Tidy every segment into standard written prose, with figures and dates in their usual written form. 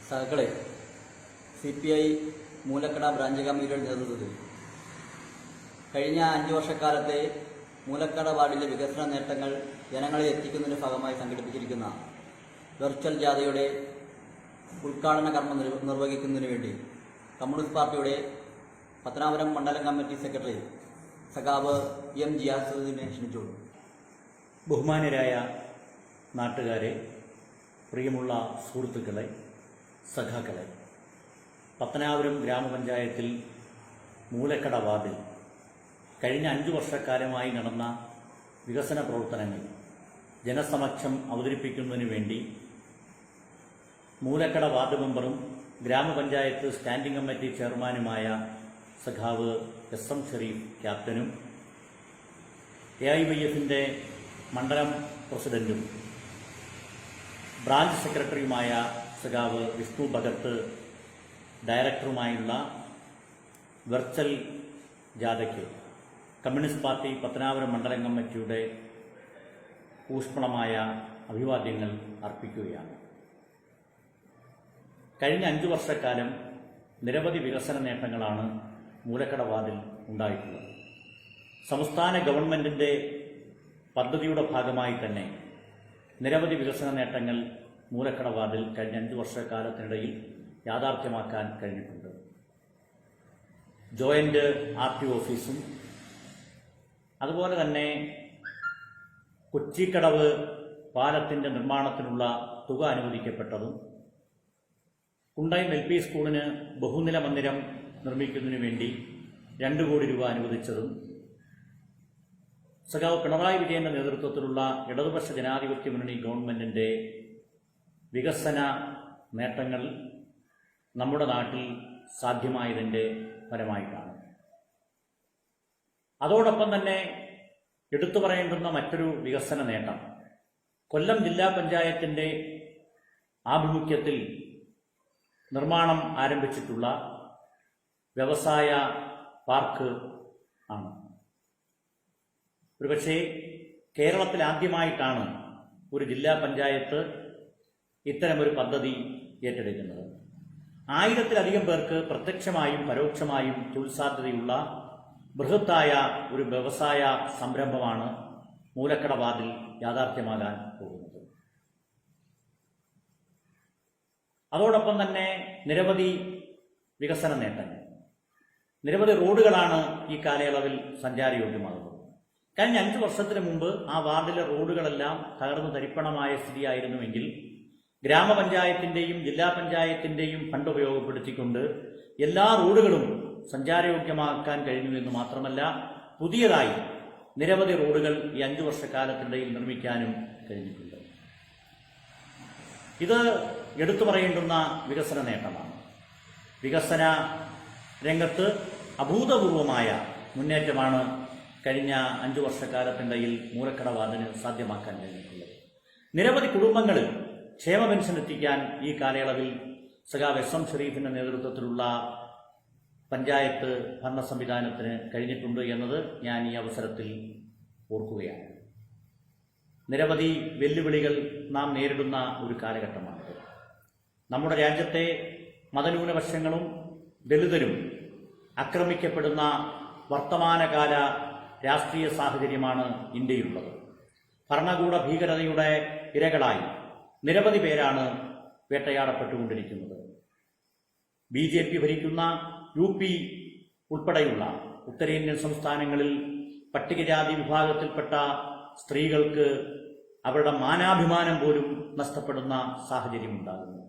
സഹകളെ CPI Moolakkada branch കമ്മിറ്റിയുടെ നേതൃത്വത്തിൽ കഴിഞ്ഞ 5 വർഷക്കാലത്തെ മൂലക്കട വാർഡിലെ വികസന നേട്ടങ്ങൾ ജനങ്ങളെ എത്തിക്കുന്നതിന്റെ ഭാഗമായി സംഘടിപ്പിച്ചിരിക്കുന്ന വെർച്വൽ ജാഥയുടെ ഉദ്ഘാടന കർമ്മം നിർവഹിക്കുന്നതിന് വേണ്ടി കമ്മ്യൂണിസ്റ്റ് പാർട്ടിയുടെ പത്തനാപുരം മണ്ഡലം കമ്മിറ്റി സെക്രട്ടറി സഖാവ് M. ജിയാസുദ്ദീനെ ക്ഷണിച്ചോളൂ. ബഹുമാന്യരായ നാട്ടുകാരെ, പ്രിയമുള്ള സുഹൃത്തുക്കളെ, സഖാക്കളെ, പത്തനാപുരം ഗ്രാമപഞ്ചായത്തിൽ മൂലക്കട വാർഡിൽ കഴിഞ്ഞ 5 വർഷക്കാലമായി നടന്ന വികസന പ്രവർത്തനങ്ങൾ ജനസമക്ഷം അവതരിപ്പിക്കുന്നതിന് വേണ്ടി മൂലക്കട വാർഡ് മെമ്പറും ഗ്രാമപഞ്ചായത്ത് സ്റ്റാൻഡിംഗ് കമ്മിറ്റി ചെയർമാനുമായ സഖാവ് SM ഷെരീഫ് ക്യാപ്റ്റനും AIYF-ന്റെ മണ്ഡലം പ്രസിഡന്റും ബ്രാഞ്ച് സെക്രട്ടറിയുമായ സഖാവ് വിഷ്ണു ഭഗത്ത് ഡയറക്ടറുമായുള്ള വെർച്വൽ ജാഥയ്ക്ക് കമ്മ്യൂണിസ്റ്റ് പാർട്ടി പത്തനാപുരം മണ്ഡലം കമ്മിറ്റിയുടെ ഊഷ്മളമായ അഭിവാദ്യങ്ങൾ അർപ്പിക്കുകയാണ്. കഴിഞ്ഞ 5 വർഷക്കാലം നിരവധി വികസന നേട്ടങ്ങളാണ് മൂലക്കട വാർഡിൽ ഉണ്ടായിട്ടുള്ളത്. സംസ്ഥാന ഗവൺമെന്റിന്റെ പദ്ധതിയുടെ ഭാഗമായി തന്നെ നിരവധി വികസന നേട്ടങ്ങൾ മൂലക്കട വാർഡിൽ കഴിഞ്ഞ 5 വർഷക്കാലത്തിനിടയിൽ യാഥാർത്ഥ്യമാക്കാൻ കഴിഞ്ഞിട്ടുണ്ട്. ജോയിന്റ് RT ഓഫീസും അതുപോലെ തന്നെ കൊച്ചിക്കടവ് പാലത്തിന്റെ നിർമ്മാണത്തിനുള്ള തുക അനുവദിക്കപ്പെട്ടതും കുണ്ടയം LP സ്കൂളിന് ബഹുനില മന്ദിരം നിർമ്മിക്കുന്നതിനു വേണ്ടി 2 കോടി രൂപ അനുവദിച്ചതും സഖാവ് പിണറായി വിജയന്റെ നേതൃത്വത്തിലുള്ള ഇടതുപക്ഷ ജനാധിപത്യ മുന്നണി ഗവൺമെന്റിന്റെ വികസന നേട്ടങ്ങൾ നമ്മുടെ നാട്ടിൽ സാധ്യമായതിൻ്റെ ഫലമായിട്ടാണ്. അതോടൊപ്പം തന്നെ എടുത്തു പറയേണ്ടുന്ന മറ്റൊരു വികസന നേട്ടം കൊല്ലം ജില്ലാ പഞ്ചായത്തിന്റെ ആഭിമുഖ്യത്തിൽ നിർമ്മാണം ആരംഭിച്ചിട്ടുള്ള വ്യവസായ പാർക്ക് ആണ്. ഒരുപക്ഷേ കേരളത്തിൽ ആദ്യമായിട്ടാണ് ഒരു ജില്ലാ പഞ്ചായത്ത് ഇത്തരമൊരു പദ്ധതി ഏറ്റെടുക്കുന്നത്. 1000-ലധികം പേർക്ക് പ്രത്യക്ഷമായും പരോക്ഷമായും തൊഴിൽ സാധ്യതയുള്ള ബൃഹത്തായ ഒരു വ്യവസായ സംരംഭമാണ് മൂലക്കട വാർഡിൽ യാഥാർത്ഥ്യമാകാൻ പോകുന്നത്. അതോടൊപ്പം തന്നെ നിരവധി വികസന നേട്ടങ്ങൾ, നിരവധി റോഡുകളാണ് ഈ കാലയളവിൽ സഞ്ചാരയോഗ്യമാകുന്നത്. കഴിഞ്ഞ 5 വർഷത്തിന് മുമ്പ് ആ വാർഡിലെ റോഡുകളെല്ലാം തകർന്നു തരിപ്പണമായ സ്ഥിതിയായിരുന്നുവെങ്കിൽ ഗ്രാമപഞ്ചായത്തിന്റെയും ജില്ലാ പഞ്ചായത്തിന്റെയും ഫണ്ട് ഉപയോഗപ്പെടുത്തിക്കൊണ്ട് എല്ലാ റോഡുകളും സഞ്ചാരയോഗ്യമാക്കാൻ കഴിഞ്ഞു എന്ന് മാത്രമല്ല, പുതിയതായി നിരവധി റോഡുകൾ ഈ 5 വർഷക്കാലത്തിനിടയിൽ നിർമ്മിക്കാനും കഴിഞ്ഞിട്ടുണ്ട്. ഇത് എടുത്തു പറയേണ്ടുന്ന വികസന നേട്ടമാണ്. വികസന രംഗത്ത് അഭൂതപൂർവമായ മുന്നേറ്റമാണ് കഴിഞ്ഞ 5 വർഷക്കാലത്തിനിടയിൽ മൂലക്കട വാർഡിന് സാധ്യമാക്കാൻ കഴിഞ്ഞിട്ടുള്ളത്. നിരവധി കുടുംബങ്ങൾ ക്ഷേമ പെൻഷൻ എത്തിക്കാൻ ഈ കാലയളവിൽ സഖാവ് SM ഷെരീഫിന്റെ നേതൃത്വത്തിലുള്ള പഞ്ചായത്ത് ഭരണ സംവിധാനത്തിന് കഴിഞ്ഞിട്ടുണ്ട് എന്നത് ഞാൻ ഈ അവസരത്തിൽ ഓർക്കുകയാണ്. നിരവധി വെല്ലുവിളികൾ നാം നേരിടുന്ന ഒരു കാലഘട്ടമാണിത്. നമ്മുടെ രാജ്യത്തെ മതന്യൂനപക്ഷങ്ങളും ദലിതരും ആക്രമിക്കപ്പെടുന്ന വർത്തമാനകാല രാഷ്ട്രീയ സാഹചര്യമാണ് ഇന്ത്യയിലുള്ളത്. ഭരണകൂട ഭീകരതയുടെ ഇരകളായി നിരവധി പേരാണ് വേട്ടയാടപ്പെട്ടുകൊണ്ടിരിക്കുന്നത്. BJP ഭരിക്കുന്ന UP ഉൾപ്പെടെയുള്ള ഉത്തരേന്ത്യൻ സംസ്ഥാനങ്ങളിൽ പട്ടികജാതി വിഭാഗത്തിൽപ്പെട്ട സ്ത്രീകൾക്ക് അവരുടെ മാനാഭിമാനം പോലും നഷ്ടപ്പെടുന്ന സാഹചര്യമുണ്ടാകുന്നു.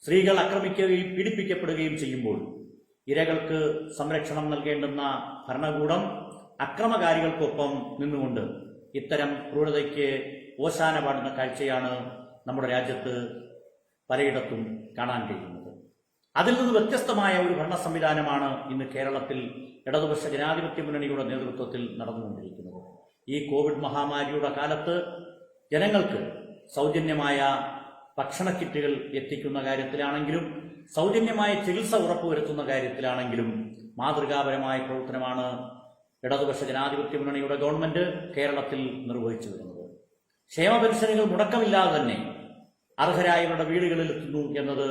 സ്ത്രീകൾ ആക്രമിക്കുകയും പീഡിപ്പിക്കപ്പെടുകയും ചെയ്യുമ്പോൾ ഇരകൾക്ക് സംരക്ഷണം നൽകേണ്ടുന്ന ഭരണകൂടം അക്രമകാരികൾക്കൊപ്പം നിന്നുകൊണ്ട് ഇത്തരം ക്രൂരതയ്ക്ക് ഓശാന പാടുന്ന കാഴ്ചയാണ് നമ്മുടെ രാജ്യത്ത് പലയിടത്തും കാണാൻ കഴിയുന്നത്. അതിൽ നിന്ന് വ്യത്യസ്തമായ ഒരു ഭരണ സംവിധാനമാണ് ഇന്ന് കേരളത്തിൽ ഇടതുപക്ഷ ജനാധിപത്യ മുന്നണിയുടെ നേതൃത്വത്തിൽ നടന്നുകൊണ്ടിരിക്കുന്നത്. ഈ കോവിഡ് മഹാമാരിയുടെ കാലത്ത് ജനങ്ങൾക്ക് സൗജന്യമായ ഭക്ഷണ കിറ്റുകൾ എത്തിക്കുന്ന കാര്യത്തിലാണെങ്കിലും സൗജന്യമായ ചികിത്സ ഉറപ്പുവരുത്തുന്ന കാര്യത്തിലാണെങ്കിലും മാതൃകാപരമായ പ്രവർത്തനമാണ് ഇടതുപക്ഷ ജനാധിപത്യ മുന്നണിയുടെ ഗവൺമെന്റ് കേരളത്തിൽ നിർവഹിച്ചു വരുന്നത്. ക്ഷേമ പെൻഷനുകൾ മുടക്കമില്ലാതെ തന്നെ അർഹരായവരുടെ വീടുകളിൽ എത്തുന്നു എന്നത്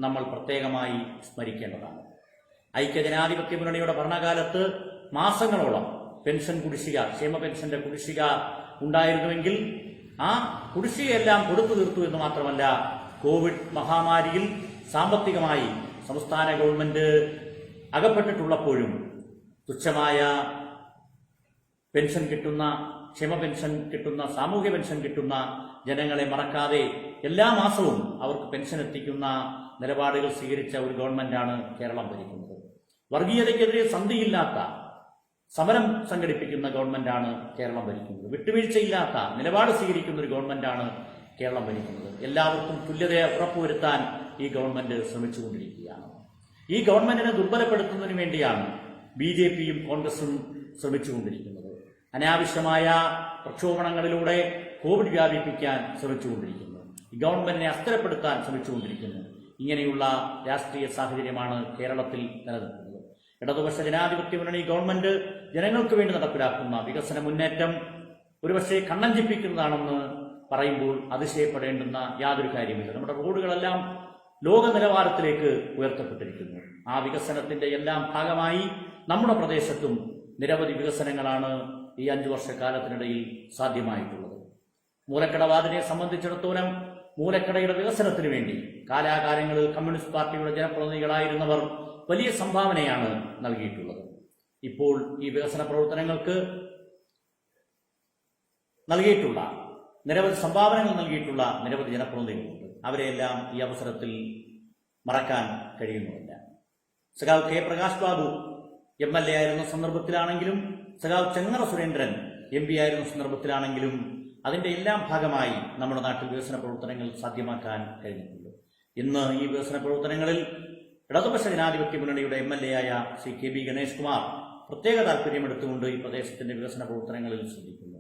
നമ്മൾ പ്രത്യേകമായി സ്മരിക്കേണ്ടതാണ്. ഐക്യജനാധിപത്യ മുന്നണിയുടെ ഭരണകാലത്ത് മാസങ്ങളോളം പെൻഷൻ കുടിശ്ശിക, ക്ഷേമ പെൻഷന്റെ കുടിശ്ശിക ഉണ്ടായിരുന്നുവെങ്കിൽ ആ കുടിശ്ശികയെല്ലാം കൊടുത്തു തീർത്തു എന്ന് മാത്രമല്ല, കോവിഡ് മഹാമാരിയിൽ സാമ്പത്തികമായി സംസ്ഥാന ഗവൺമെന്റ് അകപ്പെട്ടിട്ടുള്ളപ്പോഴും തുച്ഛമായ പെൻഷൻ കിട്ടുന്ന, ക്ഷേമ പെൻഷൻ കിട്ടുന്ന, സാമൂഹ്യ പെൻഷൻ കിട്ടുന്ന ജനങ്ങളെ മറക്കാതെ എല്ലാ മാസവും അവർക്ക് പെൻഷൻ എത്തിക്കുന്ന നിലപാടുകൾ സ്വീകരിച്ച ഒരു ഗവൺമെന്റാണ് കേരളം ഭരിക്കുന്നത്. വർഗീയതയ്ക്കെതിരെ സന്ധിയില്ലാത്ത സമരം സംഘടിപ്പിക്കുന്ന ഗവൺമെന്റാണ് കേരളം ഭരിക്കുന്നത്. വിട്ടുവീഴ്ചയില്ലാത്ത നിലപാട് സ്വീകരിക്കുന്ന ഒരു ഗവൺമെന്റാണ് കേരളം ഭരിക്കുന്നത്. എല്ലാവർക്കും തുല്യതയെ ഉറപ്പുവരുത്താൻ ഈ ഗവൺമെന്റ് ശ്രമിച്ചുകൊണ്ടിരിക്കുകയാണ്. ഈ ഗവൺമെന്റിനെ ദുർബലപ്പെടുത്തുന്നതിന് വേണ്ടിയാണ് BJPയും കോൺഗ്രസും ശ്രമിച്ചുകൊണ്ടിരിക്കുന്നത്. അനാവശ്യമായ പ്രക്ഷോഭങ്ങളിലൂടെ കോവിഡ് വ്യാപിപ്പിക്കാൻ ശ്രമിച്ചുകൊണ്ടിരിക്കുന്നു. ഈ ഗവൺമെന്റിനെ അസ്ഥിരപ്പെടുത്താൻ ശ്രമിച്ചുകൊണ്ടിരിക്കുന്നു. ഇങ്ങനെയുള്ള രാഷ്ട്രീയ സാഹചര്യമാണ് കേരളത്തിൽ നിലനിൽക്കുന്നത്. ഇടതുപക്ഷ ജനാധിപത്യ മുന്നണി ഗവൺമെന്റ് ജനങ്ങൾക്ക് വേണ്ടി നടപ്പിലാക്കുന്ന വികസന മുന്നേറ്റം ഒരുപക്ഷെ കണ്ണഞ്ചിപ്പിക്കുന്നതാണെന്ന് പറയുമ്പോൾ അതിശയപ്പെടേണ്ടുന്ന യാതൊരു കാര്യമില്ല. നമ്മുടെ റോഡുകളെല്ലാം ലോക നിലവാരത്തിലേക്ക് ഉയർത്തപ്പെട്ടിരിക്കുന്നു. ആ വികസനത്തിന്റെ എല്ലാം ഭാഗമായി നമ്മുടെ പ്രദേശത്തും നിരവധി വികസനങ്ങളാണ് ഈ 5 വർഷക്കാലത്തിനിടയിൽ സാധ്യമായിട്ടുള്ളത്. മൂലക്കട വാർഡിനെ സംബന്ധിച്ചിടത്തോളം മൂലക്കടയുടെ വികസനത്തിന് വേണ്ടി കാലാകാലങ്ങളിൽ കമ്മ്യൂണിസ്റ്റ് പാർട്ടിയുടെ ജനപ്രതിനിധികളായിരുന്നവർ വലിയ സംഭാവനയാണ് നൽകിയിട്ടുള്ളത്. ഇപ്പോൾ ഈ വികസന പ്രവർത്തനങ്ങൾക്ക് നൽകിയിട്ടുള്ള നിരവധി സംഭാവനകൾ നൽകിയിട്ടുള്ള നിരവധി ജനപ്രതിനിധികളുണ്ട്. അവരെയെല്ലാം ഈ അവസരത്തിൽ മറക്കാൻ കഴിയുന്നുമില്ല. സഖാവ് കെ പ്രകാശ് ബാബു MLA ആയിരുന്ന സന്ദർഭത്തിലാണെങ്കിലും, സഖാവ് ചെങ്ങറ സുരേന്ദ്രൻ MP ആയിരുന്ന സന്ദർഭത്തിലാണെങ്കിലും അതിന്റെ എല്ലാം ഭാഗമായി നമ്മുടെ നാട്ടിൽ വികസന പ്രവർത്തനങ്ങൾ സാധ്യമാക്കാൻ കഴിഞ്ഞിട്ടുണ്ട്. ഇന്ന് ഈ വികസന പ്രവർത്തനങ്ങളിൽ ഇടതുപക്ഷ ജനാധിപത്യ മുന്നണിയുടെ MLA ആയ ശ്രീ KB ഗണേഷ് കുമാർ പ്രത്യേക താൽപര്യമെടുത്തുകൊണ്ട് ഈ പ്രദേശത്തിന്റെ വികസന പ്രവർത്തനങ്ങളിൽ ശ്രദ്ധിക്കുന്നു.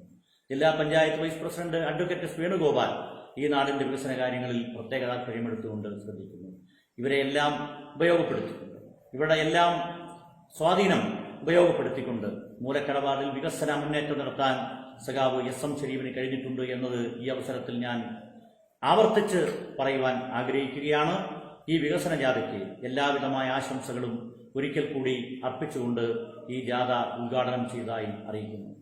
ജില്ലാ panchayat vice president advocate S Venugopal ഈ നാടിന്റെ വികസന കാര്യങ്ങളിൽ പ്രത്യേക താൽപര്യമെടുത്തുകൊണ്ട് ശ്രദ്ധിക്കുന്നു. ഇവരെയെല്ലാം ഉപയോഗപ്പെടുത്തിക്കൊണ്ട്, ഇവരുടെ എല്ലാം സ്വാധീനം ഉപയോഗപ്പെടുത്തിക്കൊണ്ട് മൂലക്കട വാർഡിൽ വികസന മുന്നേറ്റം നടത്താൻ സഖാവ് SM ഷരീഫിന് കഴിഞ്ഞിട്ടുണ്ട് എന്നത് ഈ അവസരത്തിൽ ഞാൻ ആവർത്തിച്ച് പറയുവാൻ ആഗ്രഹിക്കുകയാണ്. ഈ വികസന ജാഥയ്ക്ക് എല്ലാവിധമായ ആശംസകളും ഒരിക്കൽ കൂടി അർപ്പിച്ചുകൊണ്ട് ഈ ജാഥ ഉദ്ഘാടനം ചെയ്തതായി അറിയിക്കുന്നു.